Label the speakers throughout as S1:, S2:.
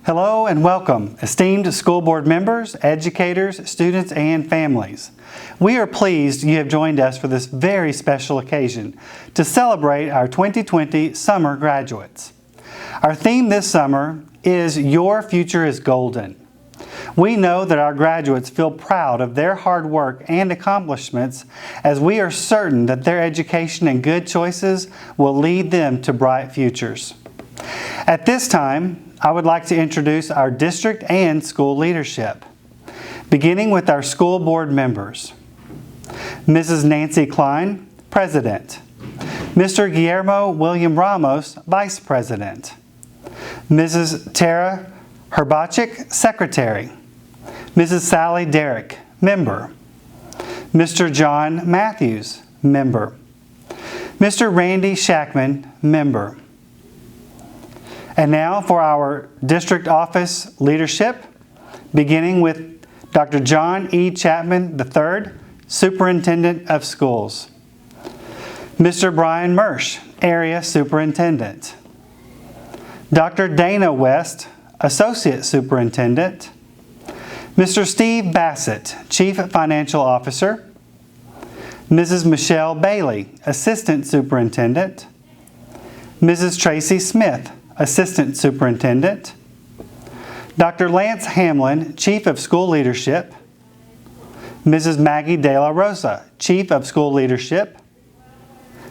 S1: Hello and welcome, esteemed school board members, educators, students, and families. We are pleased you have joined us for this very special occasion to celebrate our 2020 summer graduates. Our theme this summer is Your Future is Golden. We know that our graduates feel proud of their hard work and accomplishments, as we are certain that their education and good choices will lead them to bright futures. At this time, I would like to introduce our district and school leadership, beginning with our school board members. Mrs. Nancy Klein, President. Mr. Guillermo William Ramos, Vice President. Mrs. Tara Herbachik, Secretary. Mrs. Sally Derrick, Member. Mr. John Matthews, Member. Mr. Randy Shackman, Member. And now for our district office leadership, beginning with Dr. John E. Chapman III, Superintendent of Schools. Mr. Brian Mersch, Area Superintendent. Dr. Dana West, Associate Superintendent. Mr. Steve Bassett, Chief Financial Officer. Mrs. Michelle Bailey, Assistant Superintendent. Mrs. Tracy Smith, Assistant Superintendent. Dr. Lance Hamlin, Chief of School Leadership. Mrs. Maggie De La Rosa, Chief of School Leadership.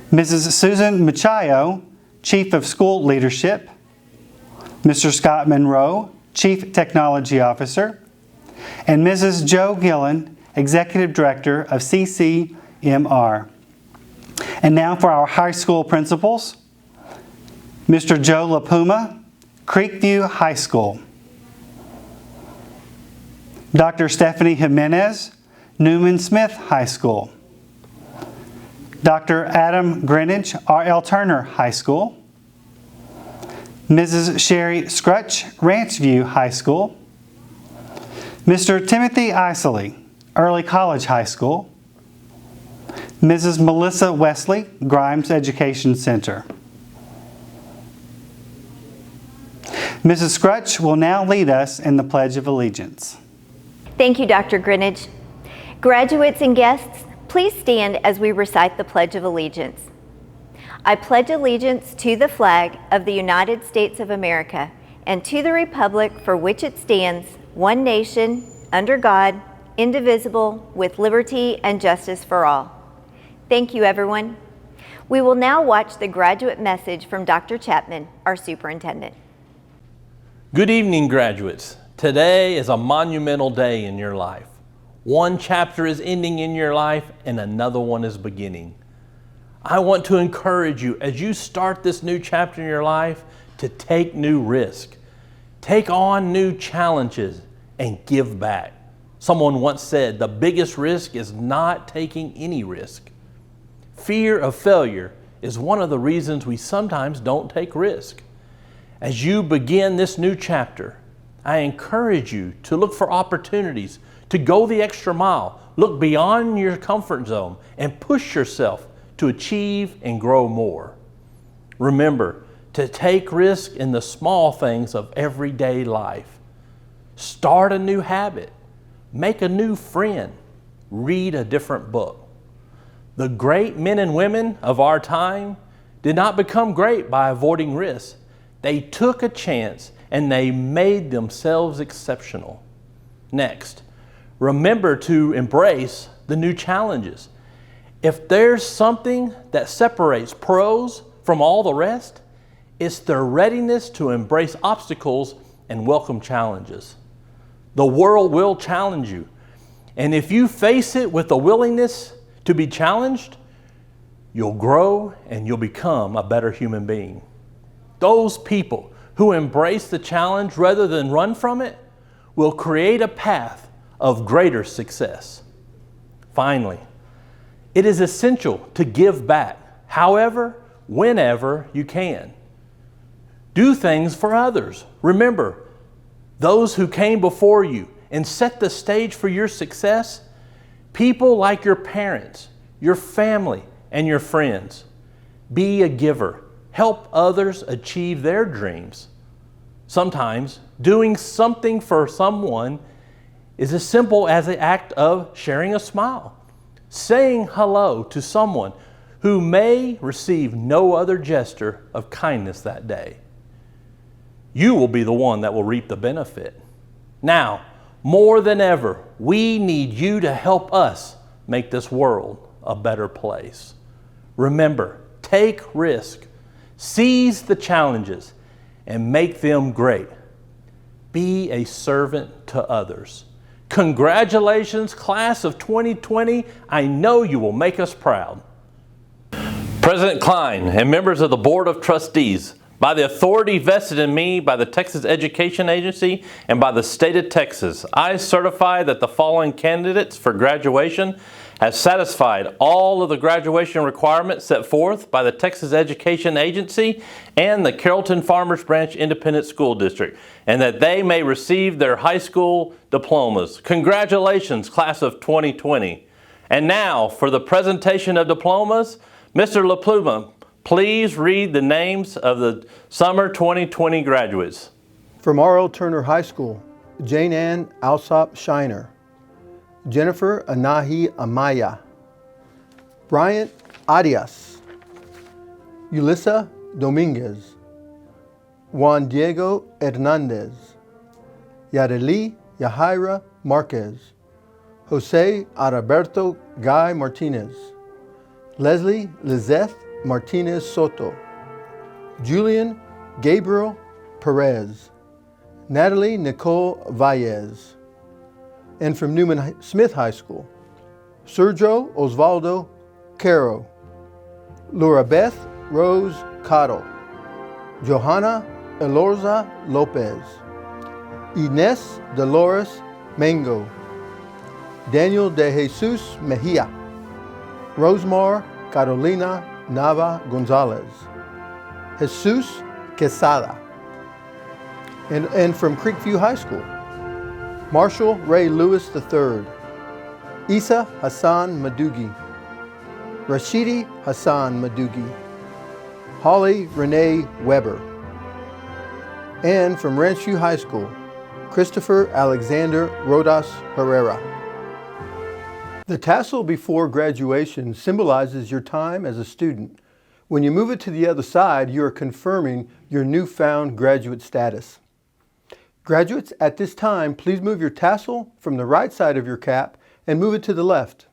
S1: Mrs. Susan Machayo, Chief of School Leadership. Mr. Scott Monroe, Chief Technology Officer. And Mrs. Joe Gillen, Executive Director of CCMR. And now for our high school principals. Mr. Joe LaPuma, Creekview High School. Dr. Stephanie Jimenez, Newman Smith High School. Dr. Adam Greenidge, R.L. Turner High School. Mrs. Sherry Scrutch, Ranchview High School. Mr. Timothy Isley, Early College High School. Mrs. Melissa Wesley, Grimes Education Center. Mrs. Scrutch will now lead us in the Pledge of Allegiance.
S2: Thank you, Dr. Greenidge. Graduates and guests, please stand as we recite the Pledge of Allegiance. I pledge allegiance to the flag of the United States of America and to the republic for which it stands, one nation, under God, indivisible, with liberty and justice for all. Thank you, everyone. We will now watch the graduate message from Dr. Chapman, our superintendent.
S3: Good evening, graduates. Today is a monumental day in your life. One chapter is ending in your life and another one is beginning. I want to encourage you as you start this new chapter in your life to take new risk, take on new challenges, and give back. Someone once said, the biggest risk is not taking any risk. Fear of failure is one of the reasons we sometimes don't take risk. As you begin this new chapter, I encourage you to look for opportunities to go the extra mile, look beyond your comfort zone, and push yourself to achieve and grow more. Remember to take risk in the small things of everyday life. Start a new habit, make a new friend, read a different book. The great men and women of our time did not become great by avoiding risks. They took a chance and they made themselves exceptional. Next, remember to embrace the new challenges. If there's something that separates pros from all the rest, it's their readiness to embrace obstacles and welcome challenges. The world will challenge you, and if you face it with a willingness to be challenged, you'll grow and you'll become a better human being. Those people who embrace the challenge rather than run from it will create a path of greater success. Finally, it is essential to give back, however, whenever you can. Do things for others. Remember, those who came before you and set the stage for your success, people like your parents, your family, and your friends. Be a giver. Help others achieve their dreams. Sometimes doing something for someone is as simple as the act of sharing a smile, saying hello to someone who may receive no other gesture of kindness that day. You will be the one that will reap the benefit. Now, more than ever, we need you to help us make this world a better place. Remember, take risk, seize the challenges, and make them great. Be a servant to others. Congratulations, class of 2020. I know you will make us proud. President Klein and members of the Board of Trustees, by the authority vested in me by the Texas Education Agency and by the state of Texas, I certify that the following candidates for graduation have satisfied all of the graduation requirements set forth by the Texas Education Agency and the Carrollton-Farmers Branch Independent School District, and that they may receive their high school diplomas. Congratulations, class of 2020. And now, for the presentation of diplomas, Mr. LaPluma, please read the names of the summer 2020 graduates.
S4: From R.L. Turner High School, Jane Ann Alsop Shiner, Jennifer Anahi Amaya, Bryant Arias, Yulissa Dominguez, Juan Diego Hernandez, Yareli Yahaira Marquez, Jose Adalberto Guy Martinez, Leslie Lizeth Martinez Soto, Julian Gabriel Perez, Natalie Nicole Valles, and from Newman Smith High School, Sergio Osvaldo Caro, Laura Beth Rose Caro, Johanna Elorza Lopez, Ines Dolores Mango, Daniel de Jesus Mejia, Rosemar Carolina Nava Gonzalez, Jesus Quesada, and from Creekview High School, Marshall Ray Lewis III, Isa Hassan Madugi, Rashidi Hassan Madugi, Holly Renee Weber, and from Ranchview High School, Christopher Alexander Rodas Herrera. The tassel before graduation symbolizes your time as a student. When you move it to the other side, you are confirming your newfound graduate status. Graduates, at this time, please move your tassel from the right side of your cap and move it to the left.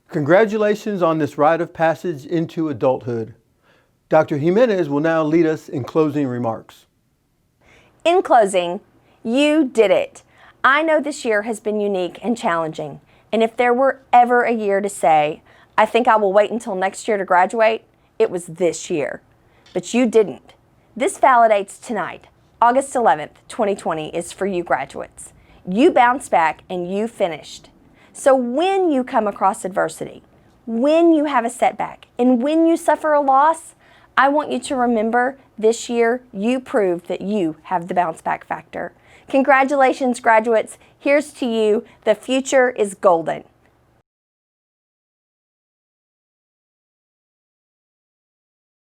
S4: Congratulations on this rite of passage into adulthood. Dr. Jimenez will now lead us in closing remarks.
S5: In closing, you did it. I know this year has been unique and challenging, and if there were ever a year to say, I think I will wait until next year to graduate, it was this year. But you didn't. This validates tonight. August 11th, 2020 is for you graduates. You bounced back and you finished. So when you come across adversity, when you have a setback, and when you suffer a loss, I want you to remember this year you proved that you have the bounce back factor. Congratulations, graduates. Here's to you. The future is golden.